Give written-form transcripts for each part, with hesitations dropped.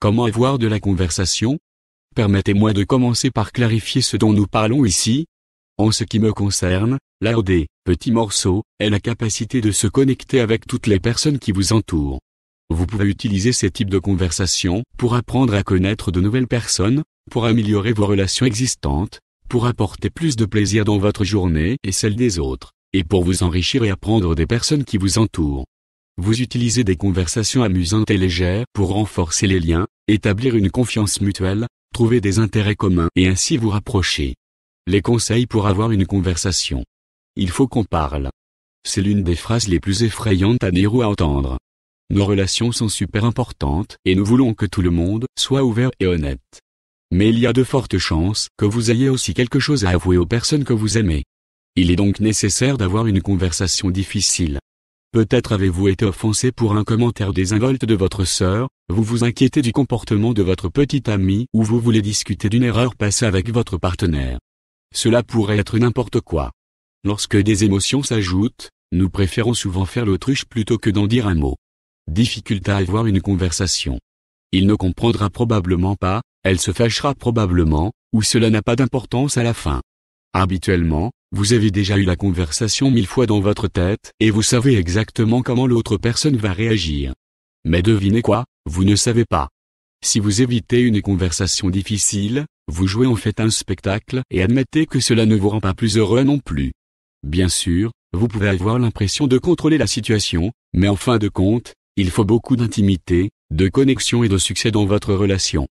Comment avoir de la conversation? Permettez-moi de commencer par clarifier ce dont nous parlons ici. En ce qui me concerne, l'AOD, petit morceau, est la capacité de se connecter avec toutes les personnes qui vous entourent. Vous pouvez utiliser ces types de conversations pour apprendre à connaître de nouvelles personnes, pour améliorer vos relations existantes, pour apporter plus de plaisir dans votre journée et celle des autres, et pour vous enrichir et apprendre des personnes qui vous entourent. Vous utilisez des conversations amusantes et légères pour renforcer les liens, établir une confiance mutuelle, trouver des intérêts communs et ainsi vous rapprocher. Les conseils pour avoir une conversation. Il faut qu'on parle. C'est l'une des phrases les plus effrayantes à dire ou à entendre. Nos relations sont super importantes et nous voulons que tout le monde soit ouvert et honnête. Mais il y a de fortes chances que vous ayez aussi quelque chose à avouer aux personnes que vous aimez. Il est donc nécessaire d'avoir une conversation difficile. Peut-être avez-vous été offensé pour un commentaire désinvolte de votre sœur, vous vous inquiétez du comportement de votre petite amie ou vous voulez discuter d'une erreur passée avec votre partenaire. Cela pourrait être n'importe quoi. Lorsque des émotions s'ajoutent, nous préférons souvent faire l'autruche plutôt que d'en dire un mot. Difficulté à avoir une conversation. Il ne comprendra probablement pas, elle se fâchera probablement, ou cela n'a pas d'importance à la fin. Habituellement, vous avez déjà eu la conversation 1000 fois dans votre tête et vous savez exactement comment l'autre personne va réagir. Mais devinez quoi, vous ne savez pas. Si vous évitez une conversation difficile, vous jouez en fait un spectacle et admettez que cela ne vous rend pas plus heureux non plus. Bien sûr, vous pouvez avoir l'impression de contrôler la situation, mais en fin de compte, il faut beaucoup d'intimité, de connexion et de succès dans votre relation.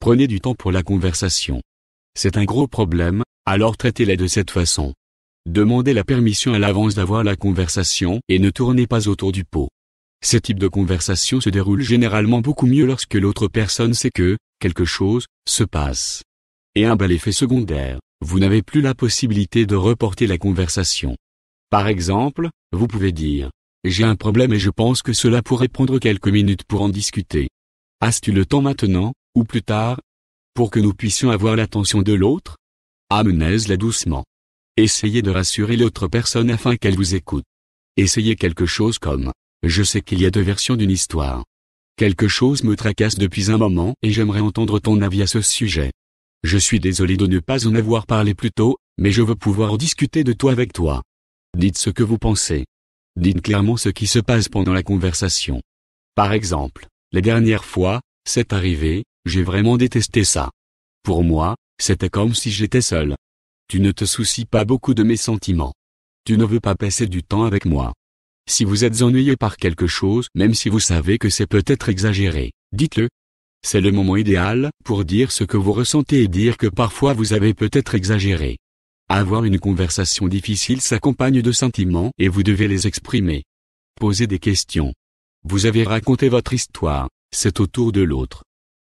Prenez du temps pour la conversation. C'est un gros problème, alors traitez-la de cette façon. Demandez la permission à l'avance d'avoir la conversation et ne tournez pas autour du pot. Ce type de conversation se déroule généralement beaucoup mieux lorsque l'autre personne sait que quelque chose se passe. Et un bel effet secondaire, vous n'avez plus la possibilité de reporter la conversation. Par exemple, vous pouvez dire « J'ai un problème et je pense que cela pourrait prendre quelques minutes pour en discuter. As-tu le temps maintenant, ou plus tard? Pour que nous puissions avoir l'attention de l'autre ?» Amenez-la doucement. Essayez de rassurer l'autre personne afin qu'elle vous écoute. Essayez quelque chose comme « Je sais qu'il y a deux versions d'une histoire. Quelque chose me tracasse depuis un moment et j'aimerais entendre ton avis à ce sujet. Je suis désolé de ne pas en avoir parlé plus tôt, mais je veux pouvoir discuter de toi avec toi. Dites ce que vous pensez. Dites clairement ce qui se passe pendant la conversation. Par exemple, la dernière fois, c'est arrivé, j'ai vraiment détesté ça. Pour moi, c'était comme si j'étais seul. Tu ne te soucies pas beaucoup de mes sentiments. Tu ne veux pas passer du temps avec moi. Si vous êtes ennuyé par quelque chose, même si vous savez que c'est peut-être exagéré, dites-le. C'est le moment idéal pour dire ce que vous ressentez et dire que parfois vous avez peut-être exagéré. Avoir une conversation difficile s'accompagne de sentiments et vous devez les exprimer. Posez des questions. Vous avez raconté votre histoire, c'est au tour de l'autre.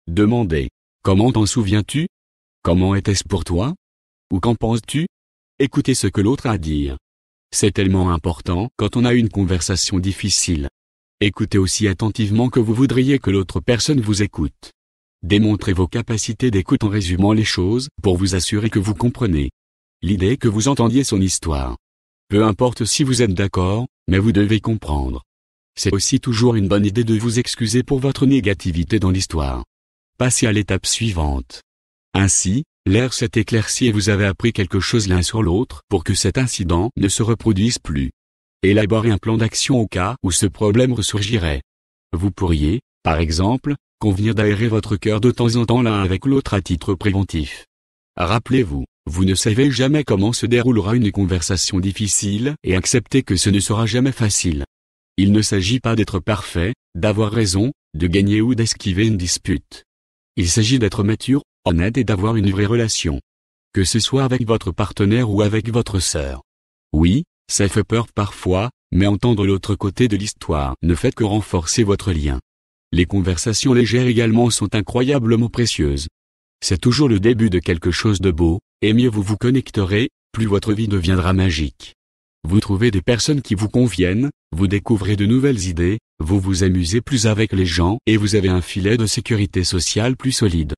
Demandez. Comment t'en souviens-tu? Comment était-ce pour toi? Ou qu'en penses-tu? Écoutez ce que l'autre a à dire. C'est tellement important quand on a une conversation difficile. Écoutez aussi attentivement que vous voudriez que l'autre personne vous écoute. Démontrez vos capacités d'écoute en résumant les choses pour vous assurer que vous comprenez. L'idée est que vous entendiez son histoire. Peu importe si vous êtes d'accord, mais vous devez comprendre. C'est aussi toujours une bonne idée de vous excuser pour votre négativité dans l'histoire. Passez à l'étape suivante. Ainsi, l'air s'est éclairci et vous avez appris quelque chose l'un sur l'autre pour que cet incident ne se reproduise plus. Élaborez un plan d'action au cas où ce problème ressurgirait. Vous pourriez, par exemple, convenir d'aérer votre cœur de temps en temps l'un avec l'autre à titre préventif. Rappelez-vous, vous ne savez jamais comment se déroulera une conversation difficile et acceptez que ce ne sera jamais facile. Il ne s'agit pas d'être parfait, d'avoir raison, de gagner ou d'esquiver une dispute. Il s'agit d'être mature, honnête et d'avoir une vraie relation. Que ce soit avec votre partenaire ou avec votre sœur. Oui, ça fait peur parfois, mais entendre l'autre côté de l'histoire ne fait que renforcer votre lien. Les conversations légères également sont incroyablement précieuses. C'est toujours le début de quelque chose de beau, et mieux vous vous connecterez, plus votre vie deviendra magique. Vous trouvez des personnes qui vous conviennent, vous découvrez de nouvelles idées, vous vous amusez plus avec les gens et vous avez un filet de sécurité sociale plus solide.